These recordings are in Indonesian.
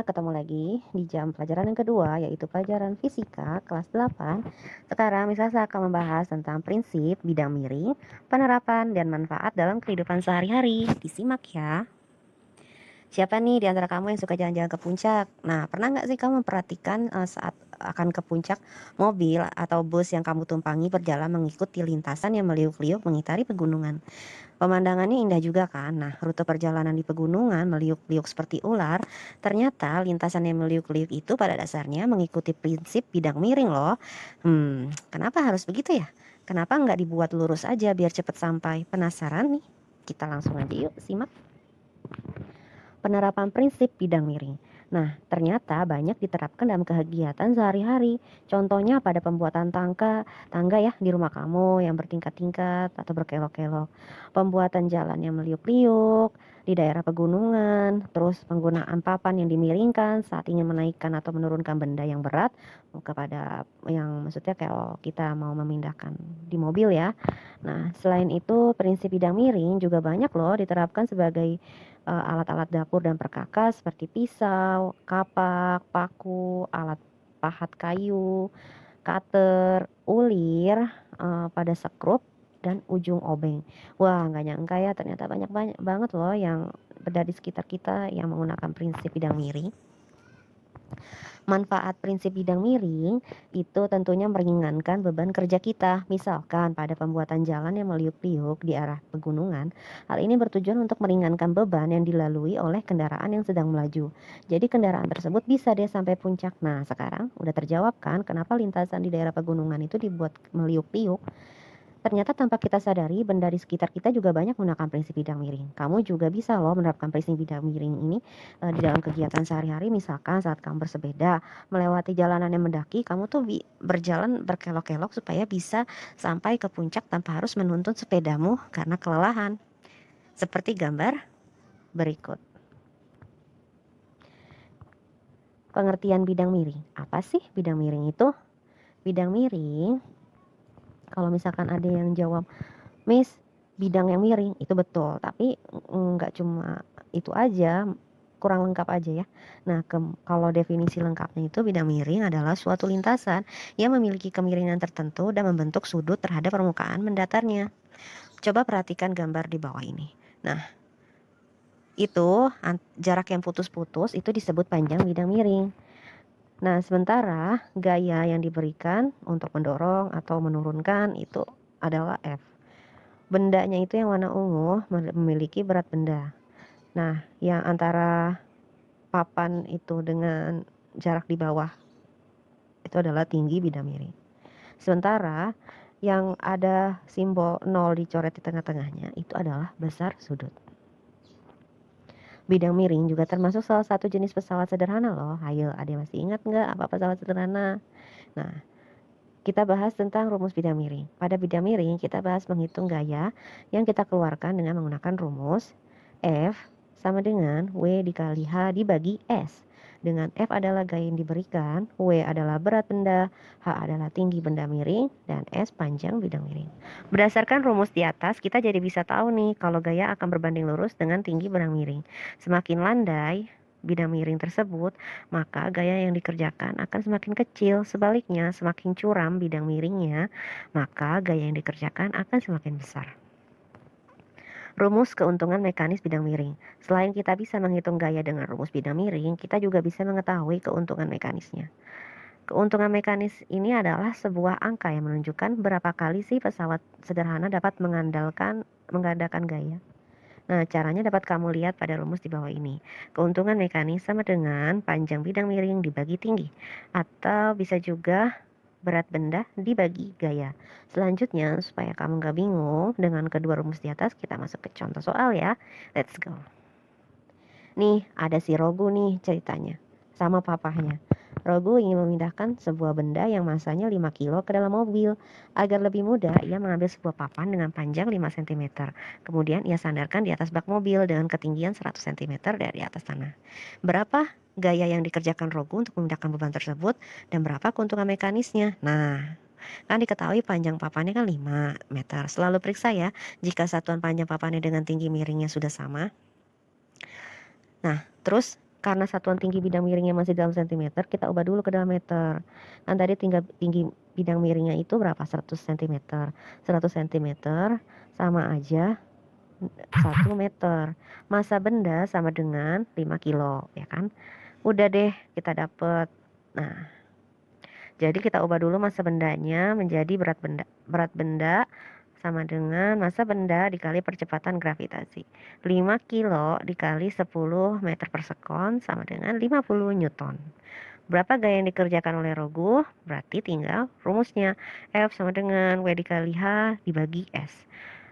ketemu lagi di jam pelajaran yang kedua, yaitu pelajaran fisika kelas 8. Sekarang Misasa akan membahas tentang prinsip bidang miring, penerapan dan manfaat dalam kehidupan sehari-hari. Disimak ya. Siapa nih di antara kamu yang suka jalan-jalan ke puncak? Nah, pernah nggak sih kamu memperhatikan saat akan ke puncak, mobil atau bus yang kamu tumpangi berjalan mengikuti lintasan yang meliuk-liuk mengitari pegunungan. Pemandangannya indah juga kan. Nah, rute perjalanan di pegunungan meliuk-liuk seperti ular. Ternyata lintasan yang meliuk-liuk itu pada dasarnya mengikuti prinsip bidang miring loh. Kenapa harus begitu ya? Kenapa nggak dibuat lurus aja biar cepet sampai? Penasaran nih? Kita langsung aja yuk simak. Penerapan prinsip bidang miring. Nah, ternyata banyak diterapkan dalam kegiatan sehari-hari. Contohnya pada pembuatan tangga ya di rumah kamu yang bertingkat-tingkat atau berkelok-kelok. Pembuatan jalan yang meliuk-liuk di daerah pegunungan, terus penggunaan papan yang dimiringkan saat ingin menaikkan atau menurunkan benda yang berat kepada yang maksudnya kalau kita mau memindahkan di mobil ya. Nah, selain itu prinsip bidang miring juga banyak loh diterapkan sebagai alat-alat dapur dan perkakas seperti pisau, kapak, paku, alat pahat kayu, cutter, ulir, pada sekrup dan ujung obeng. Wah, nggak nyangka ya ternyata banyak banget loh yang berada di sekitar kita yang menggunakan prinsip bidang miring. Manfaat prinsip bidang miring itu tentunya meringankan beban kerja kita. Misalkan pada pembuatan jalan yang meliuk-liuk di arah pegunungan, hal ini bertujuan untuk meringankan beban yang dilalui oleh kendaraan yang sedang melaju. Jadi kendaraan tersebut bisa deh sampai puncak. Nah, sekarang udah terjawab kan kenapa lintasan di daerah pegunungan itu dibuat meliuk-liuk. Ternyata tanpa kita sadari, benda di sekitar kita juga banyak menggunakan prinsip bidang miring. Kamu juga bisa loh menerapkan prinsip bidang miring ini di dalam kegiatan sehari-hari. Misalkan saat kamu bersepeda, melewati jalanan yang mendaki, kamu tuh berjalan berkelok-kelok supaya bisa sampai ke puncak tanpa harus menuntun sepedamu karena kelelahan. Seperti gambar berikut. Pengertian bidang miring. Apa sih bidang miring itu? Bidang miring, kalau misalkan ada yang jawab, Miss, bidang yang miring, itu betul, tapi nggak cuma itu aja, kurang lengkap aja ya. Nah, kalau definisi lengkapnya itu bidang miring adalah suatu lintasan yang memiliki kemiringan tertentu dan membentuk sudut terhadap permukaan mendatarnya. Coba perhatikan gambar di bawah ini. Nah, itu jarak yang putus-putus itu disebut panjang bidang miring. Nah, sementara gaya yang diberikan untuk mendorong atau menurunkan itu adalah F. Bendanya itu yang warna ungu memiliki berat benda. Nah, yang antara papan itu dengan jarak di bawah itu adalah tinggi bidang miring. Sementara yang ada simbol 0 dicoret di tengah-tengahnya itu adalah besar sudut. Bidang miring juga termasuk salah satu jenis pesawat sederhana loh. Ayo, ada yang masih ingat nggak apa pesawat sederhana? Nah, kita bahas tentang rumus bidang miring. Pada bidang miring, kita bahas menghitung gaya yang kita keluarkan dengan menggunakan rumus F sama dengan W dikali H dibagi S. Dengan F adalah gaya yang diberikan, W adalah berat benda, H adalah tinggi benda miring, dan S panjang bidang miring. Berdasarkan rumus di atas, kita jadi bisa tahu nih kalau gaya akan berbanding lurus dengan tinggi bidang miring. Semakin landai bidang miring tersebut, maka gaya yang dikerjakan akan semakin kecil. Sebaliknya, semakin curam bidang miringnya, maka gaya yang dikerjakan akan semakin besar. Rumus keuntungan mekanis bidang miring. Selain kita bisa menghitung gaya dengan rumus bidang miring, kita juga bisa mengetahui keuntungan mekanisnya. Keuntungan mekanis ini adalah sebuah angka yang menunjukkan berapa kali sih pesawat sederhana dapat menggandakan gaya. Nah, caranya dapat kamu lihat pada rumus di bawah ini. Keuntungan mekanis sama dengan panjang bidang miring dibagi tinggi. Atau bisa juga berat benda dibagi gaya. Selanjutnya, supaya kamu gak bingung dengan kedua rumus di atas, kita masuk ke contoh soal ya. Let's go. Nih, ada si Rogu nih ceritanya. Sama papahnya. Rogu ingin memindahkan sebuah benda yang masanya 5 kilo ke dalam mobil. Agar lebih mudah, ia mengambil sebuah papan dengan panjang 5 cm. Kemudian ia sandarkan di atas bak mobil dengan ketinggian 100 cm dari atas tanah. Berapa gaya yang dikerjakan Rogu untuk memindahkan beban tersebut dan berapa keuntungan mekanisnya? Nah, kan diketahui panjang papannya kan 5 meter. Selalu periksa ya, jika satuan panjang papannya dengan tinggi miringnya sudah sama. Nah, terus karena satuan tinggi bidang miringnya masih dalam sentimeter, kita ubah dulu ke dalam meter. Kan tadi tinggi bidang miringnya itu berapa? 100 cm. 100 cm sama aja 1 meter. Massa benda sama dengan 5 kilo, ya kan? Udah deh, kita dapet. Nah, jadi kita ubah dulu massa bendanya menjadi berat benda. Berat benda sama dengan massa benda dikali percepatan gravitasi. 5 kilo dikali 10 meter per sekon sama dengan 50 newton. Berapa gaya yang dikerjakan oleh Rogu? Berarti tinggal rumusnya. F sama dengan W dikali H dibagi S.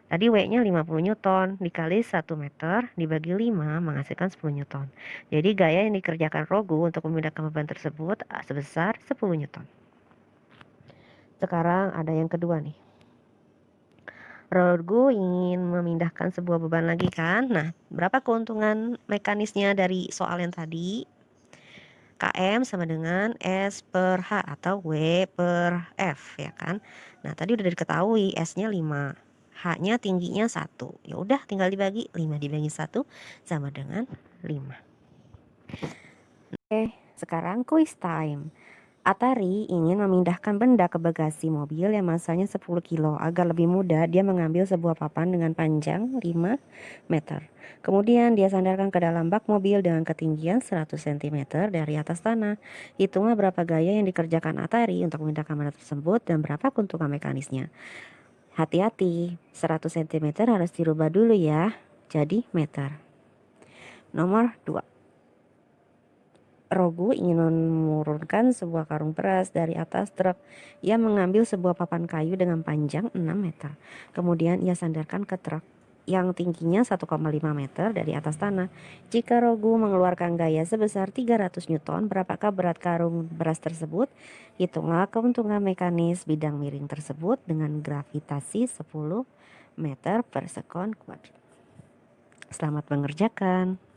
Tadi W-nya 50 newton dikali 1 meter dibagi 5 menghasilkan 10 newton. Jadi gaya yang dikerjakan Rogu untuk memindahkan beban tersebut sebesar 10 newton. Sekarang ada yang kedua nih. Rogu ingin memindahkan sebuah beban lagi kan. Nah, berapa keuntungan mekanisnya dari soal yang tadi? KM sama dengan S per H atau W per F, ya kan. Nah, tadi udah diketahui S-nya 5, H-nya tingginya 1. Ya udah tinggal dibagi, 5 dibagi 1 sama dengan 5. Oke, sekarang quiz time. Atari ingin memindahkan benda ke bagasi mobil yang masanya 10 kilo. Agar lebih mudah, dia mengambil sebuah papan dengan panjang 5 meter. Kemudian dia sandarkan ke dalam bak mobil dengan ketinggian 100 cm dari atas tanah. Hitunglah berapa gaya yang dikerjakan Atari untuk memindahkan benda tersebut dan berapa keuntungan mekanisnya. Hati-hati, 100 cm harus dirubah dulu ya, jadi meter. Nomor 2. Rogu ingin menurunkan sebuah karung beras dari atas truk. Ia mengambil sebuah papan kayu dengan panjang 6 meter. Kemudian ia sandarkan ke truk yang tingginya 1,5 meter dari atas tanah. Jika Rogu mengeluarkan gaya sebesar 300 Newton, berapakah berat karung beras tersebut? Hitunglah keuntungan mekanis bidang miring tersebut dengan gravitasi 10 meter per sekon kuadrat. Selamat mengerjakan.